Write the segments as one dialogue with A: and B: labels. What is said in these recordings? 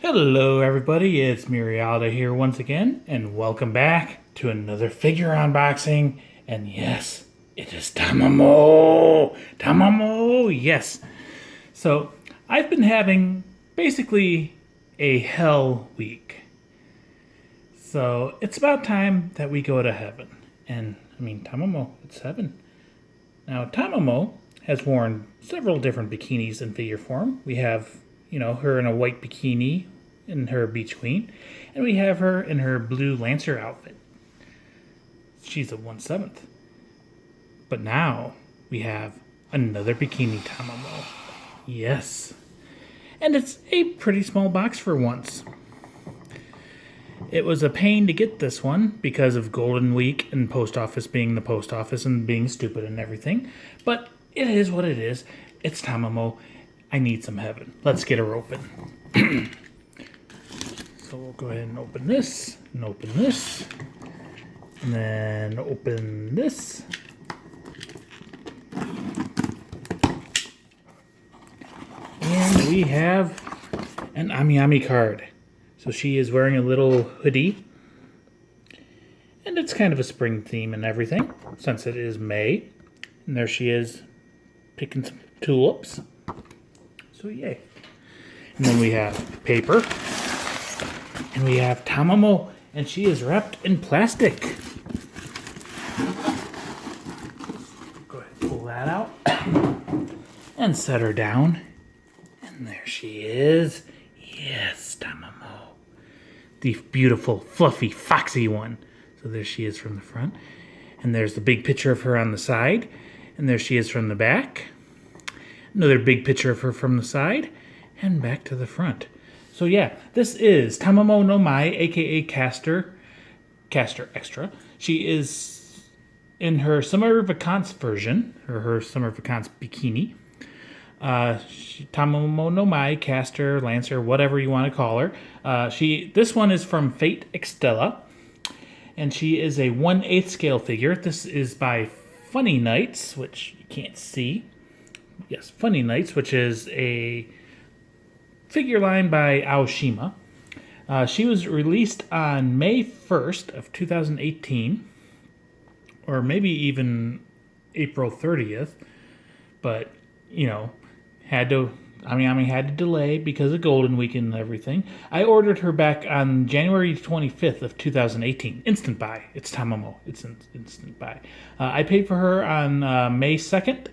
A: Hello everybody, it's Murialda here once again, and welcome back to another figure unboxing. And yes, it is Tamamo! Tamamo, yes! So, I've been having basically a hell week. So, it's about time that we go to heaven. And, Tamamo, it's heaven. Now, Tamamo has worn several different bikinis in figure form. We have, her in a white bikini in her Beach Queen, and we have her in her blue Lancer outfit. She's a 1/7. But now we have another bikini Tamamo. Yes. And it's a pretty small box for once. It was a pain to get this one because of Golden Week and post office being the post office and being stupid and everything. But it is what it is. It's Tamamo. I need some heaven. Let's get her open. So we'll go ahead and open this, and open this, and then open this. And we have an Ami card. So she is wearing a little hoodie. And it's kind of a spring theme and everything, since it is May. And there she is, picking some tulips. So yay. And then we have paper. And we have Tamamo, and she is wrapped in plastic. Go ahead and pull that out. And set her down. And there she is. Yes, Tamamo. The beautiful, fluffy, foxy one. So there she is from the front. And there's the big picture of her on the side. And there she is from the back. Another big picture of her from the side. And back to the front. So yeah, this is Tamamo no Mai, aka Caster Extra. She is in her Summer Vacance version, or her Summer Vacance bikini. Tamamo no Mai, Caster, Lancer, whatever you want to call her. This one is from Fate Extella, and she is a 1/8 scale figure. This is by Funny Nights, which you can't see. Yes, Funny Nights, which is a figure line by Aoshima. She was released on May 1st of 2018, or maybe even April 30th, but, had to delay because of Golden Weekend and everything. I ordered her back on January 25th of 2018. Instant buy. It's Tamamo. It's an instant buy. I paid for her on May 2nd.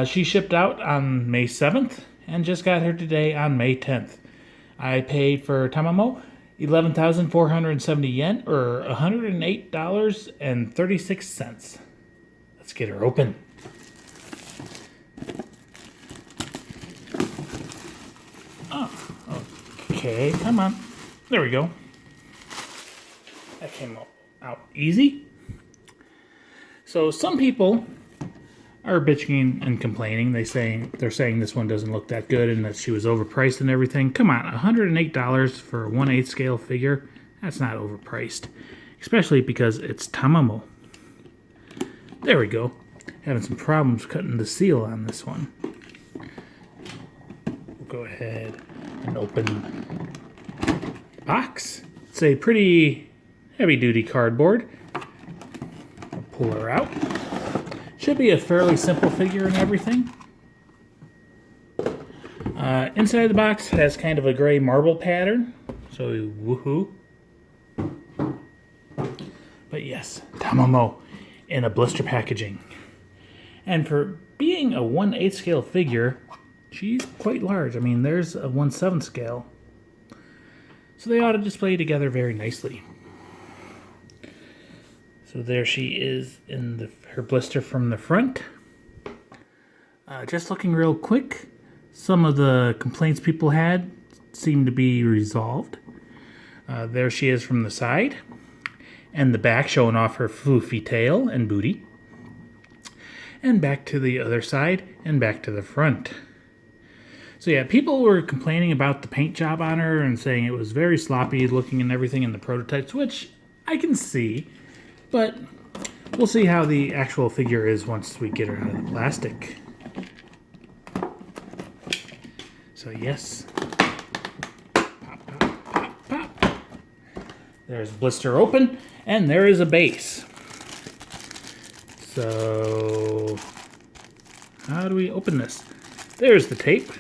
A: She shipped out on May 7th. And just got her today on May 10th. I paid for Tamamo 11,470 yen, or $108.36. Let's get her open. Oh, okay, come on. There we go. That came out easy. So some people are bitching and complaining. They're saying this one doesn't look that good and that she was overpriced and everything. Come on, $108 for a 1/8 scale figure. That's not overpriced. Especially because it's Tamamo. There we go. Having some problems cutting the seal on this one. We'll go ahead and open the box. It's a pretty heavy-duty cardboard. I'll pull her out. Should be a fairly simple figure and everything. Inside the box has kind of a gray marble pattern, so woohoo. But yes, Tamamo in a blister packaging. And for being a 1/8 scale figure, she's quite large. There's a 1/7 scale. So they ought to display together very nicely. So there she is in her blister from the front. Just looking real quick, some of the complaints people had seem to be resolved. There she is from the side, and the back showing off her floofy tail and booty. And back to the other side, and back to the front. So yeah, people were complaining about the paint job on her and saying it was very sloppy looking and everything in the prototypes, which I can see. But we'll see how the actual figure is once we get her out of the plastic. So yes, pop There's blister open, and there is a base. So, how do we open this? There's the tape.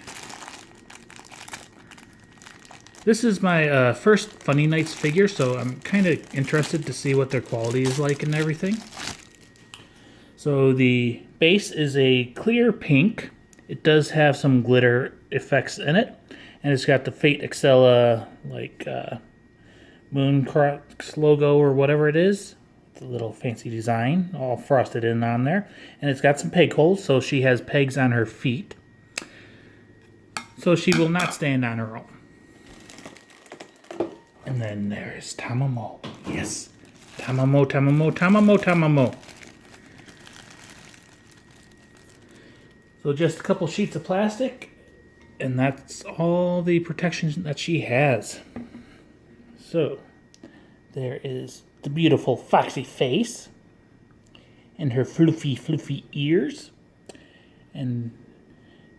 A: This is my first Funny Nights figure, so I'm kind of interested to see what their quality is like and everything. So the base is a clear pink. It does have some glitter effects in it, and it's got the Fate Extella like Moon Crux logo or whatever it is. It's a little fancy design, all frosted in on there, and it's got some peg holes, so she has pegs on her feet, so she will not stand on her own. And then there's Tamamo. Yes. Tamamo, Tamamo, Tamamo, Tamamo. So just a couple sheets of plastic, and that's all the protection that she has. So, there is the beautiful foxy face, and her fluffy ears. And,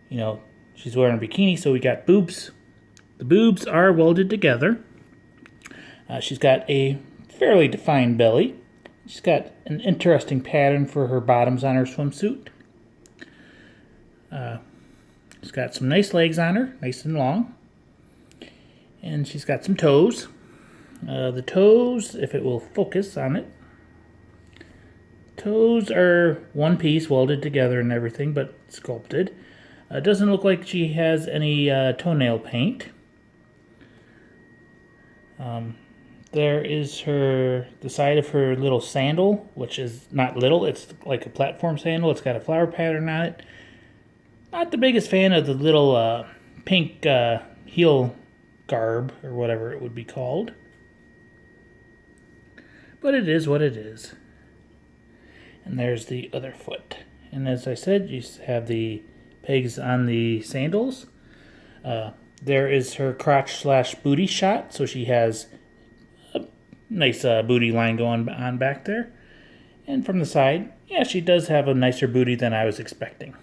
A: you know, she's wearing a bikini, so we got boobs. The boobs are welded together. She's got a fairly defined belly. She's got an interesting pattern for her bottoms on her swimsuit. She's got some nice legs on her, nice and long. And she's got some toes. The toes, if it will focus on it, toes are one piece, welded together and everything, but sculpted. It doesn't look like she has any toenail paint. There is the side of her little sandal, which is not little, it's like a platform sandal. It's got a flower pattern on it. Not the biggest fan of the little pink heel garb, or whatever it would be called. But it is what it is. And there's the other foot. And as I said, you have the pegs on the sandals. There is her crotch/booty shot, so she has nice booty line going on back there. And from the side, yeah, she does have a nicer booty than I was expecting.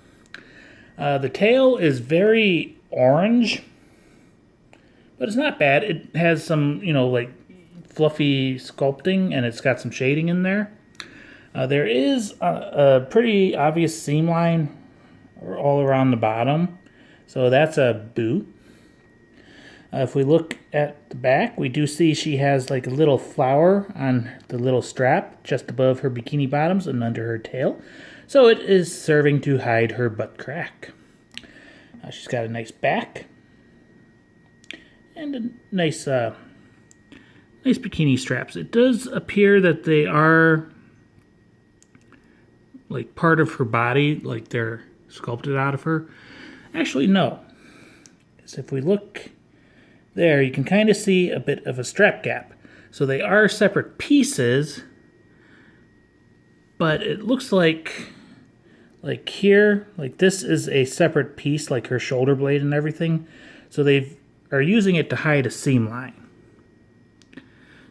A: The tail is very orange, but it's not bad. It has some, like fluffy sculpting, and it's got some shading in there. There is a pretty obvious seam line all around the bottom, so that's a boo. If we look at the back, we do see she has like a little flower on the little strap just above her bikini bottoms and under her tail. So it is serving to hide her butt crack. She's got a nice back and a nice bikini straps. It does appear that they are like part of her body, like they're sculpted out of her. Actually, no. Because if we look there, you can kind of see a bit of a strap gap. So they are separate pieces, but it looks like here, like this is a separate piece, like her shoulder blade and everything. So they are using it to hide a seam line.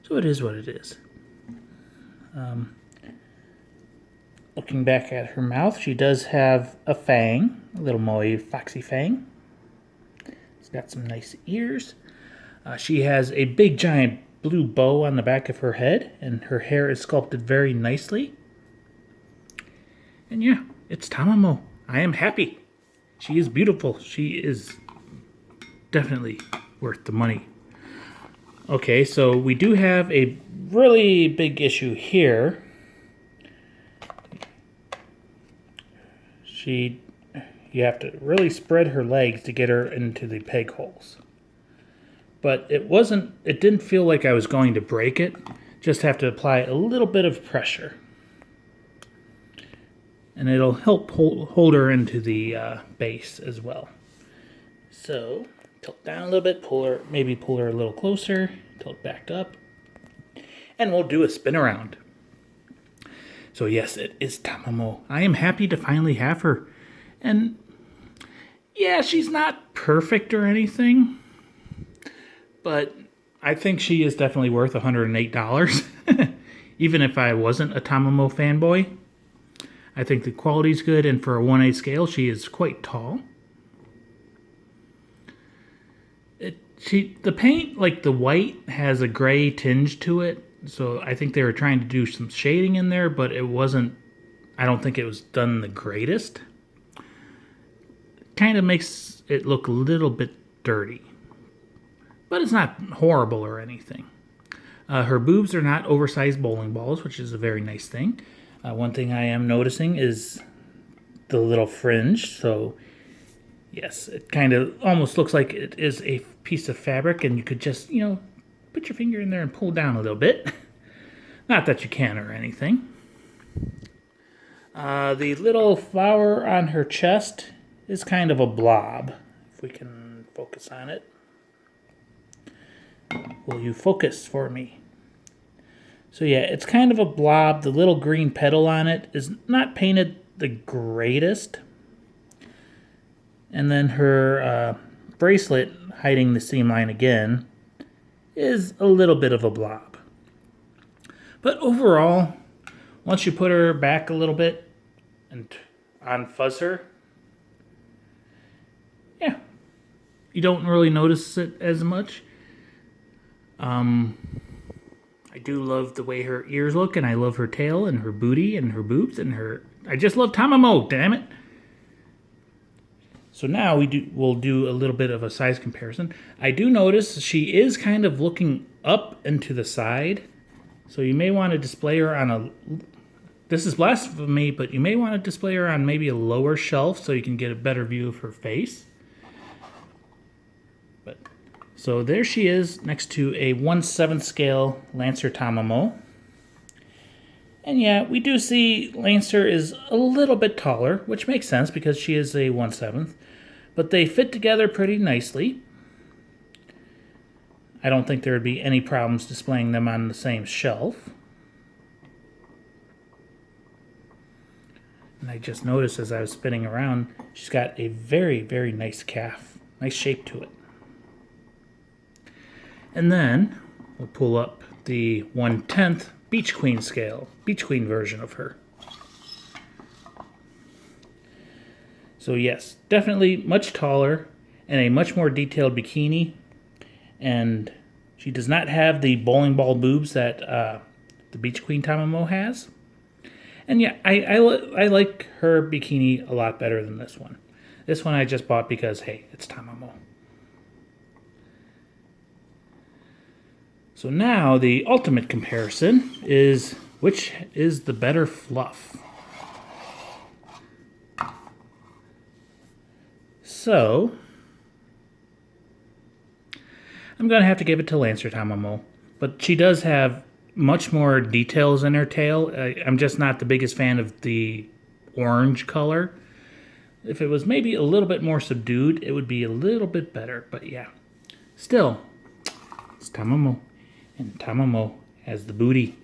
A: So it is what it is. Looking back at her mouth, she does have a fang, a little moe foxy fang. It's got some nice ears. She has a big giant blue bow on the back of her head, and her hair is sculpted very nicely. And yeah, it's Tamamo. I am happy. She is beautiful. She is definitely worth the money. Okay, so we do have a really big issue here. You have to really spread her legs to get her into the peg holes. But it didn't feel like I was going to break it. Just have to apply a little bit of pressure. And it'll help hold her into the base as well. So, tilt down a little bit, maybe pull her a little closer, tilt back up, and we'll do a spin around. So yes, it is Tamamo. I am happy to finally have her. And yeah, she's not perfect or anything, but I think she is definitely worth $108. Even if I wasn't a Tamamo fanboy. I think the quality's good, and for a 1/8 scale, she is quite tall. The paint, like the white, has a gray tinge to it. So I think they were trying to do some shading in there, but it wasn't. I don't think it was done the greatest. Kind of makes it look a little bit dirty, but it's not horrible or anything. Her boobs are not oversized bowling balls, which is a very nice thing. One thing I am noticing is the little fringe. So yes, it kind of almost looks like it is a piece of fabric, and you could just, put your finger in there and pull down a little bit. Not that you can or anything. The little flower on her chest is kind of a blob. If we can focus on it. Will you focus for me? So yeah, it's kind of a blob. The little green petal on it is not painted the greatest. And then her bracelet, hiding the seam line again, is a little bit of a blob. But overall, once you put her back a little bit and unfuzz her, yeah, you don't really notice it as much. I do love the way her ears look, and I love her tail and her booty and her boobs and her... I just love Tamamo, damn it! So now we'll do a little bit of a size comparison. I do notice she is kind of looking up and to the side. So you may want to display her on a... This is blasphemy, but you may want to display her on maybe a lower shelf so you can get a better view of her face. So there she is next to a 1/7 scale Lancer Tamamo. And yeah, we do see Lancer is a little bit taller, which makes sense because she is a 1/7. But they fit together pretty nicely. I don't think there would be any problems displaying them on the same shelf. And I just noticed as I was spinning around, she's got a very, very nice calf. Nice shape to it. And then we'll pull up the 1/10 Beach Queen scale, Beach Queen version of her. So yes, definitely much taller and a much more detailed bikini. And she does not have the bowling ball boobs that the Beach Queen Tamamo has. And yeah, I like her bikini a lot better than this one. This one I just bought because, hey, it's Tamamo. So now the ultimate comparison is which is the better fluff. So I'm going to have to give it to Lancer Tamamo, but she does have much more details in her tail. I'm just not the biggest fan of the orange color. If it was maybe a little bit more subdued, it would be a little bit better, but yeah. Still, it's Tamamo. And Tamamo has the booty.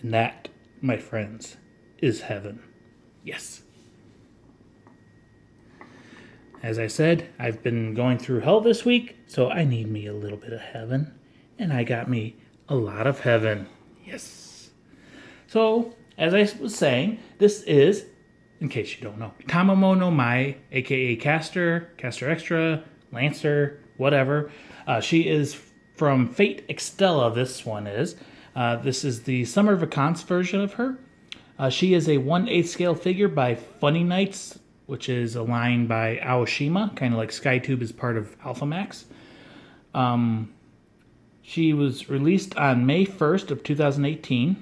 A: And that, my friends, is heaven. Yes. As I said, I've been going through hell this week, so I need me a little bit of heaven. And I got me a lot of heaven. Yes. So, as I was saying, this is, in case you don't know, Tamamo no Mai, aka Caster, Caster Extra, Lancer, whatever. She is from Fate Extella, this one is. This is the Summer Vacance version of her. She is a 1/8 scale figure by Funny Nights, which is a line by Aoshima, kind of like SkyTube is part of Alphamax. She was released on May 1st of 2018.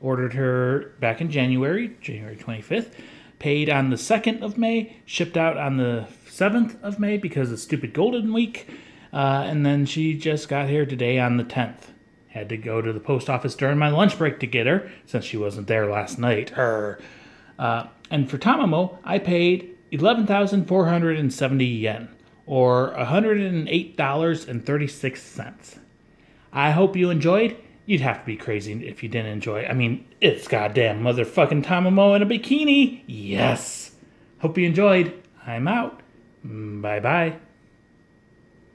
A: Ordered her back in January 25th. Paid on the 2nd of May. Shipped out on the 7th of May because of stupid Golden Week. And then she just got here today on the 10th. Had to go to the post office during my lunch break to get her, since she wasn't there last night. And for Tamamo, I paid 11,470 yen, or $108.36. I hope you enjoyed. You'd have to be crazy if you didn't enjoy. I mean, it's goddamn motherfucking Tamamo in a bikini. Yes. Hope you enjoyed. I'm out. Bye-bye.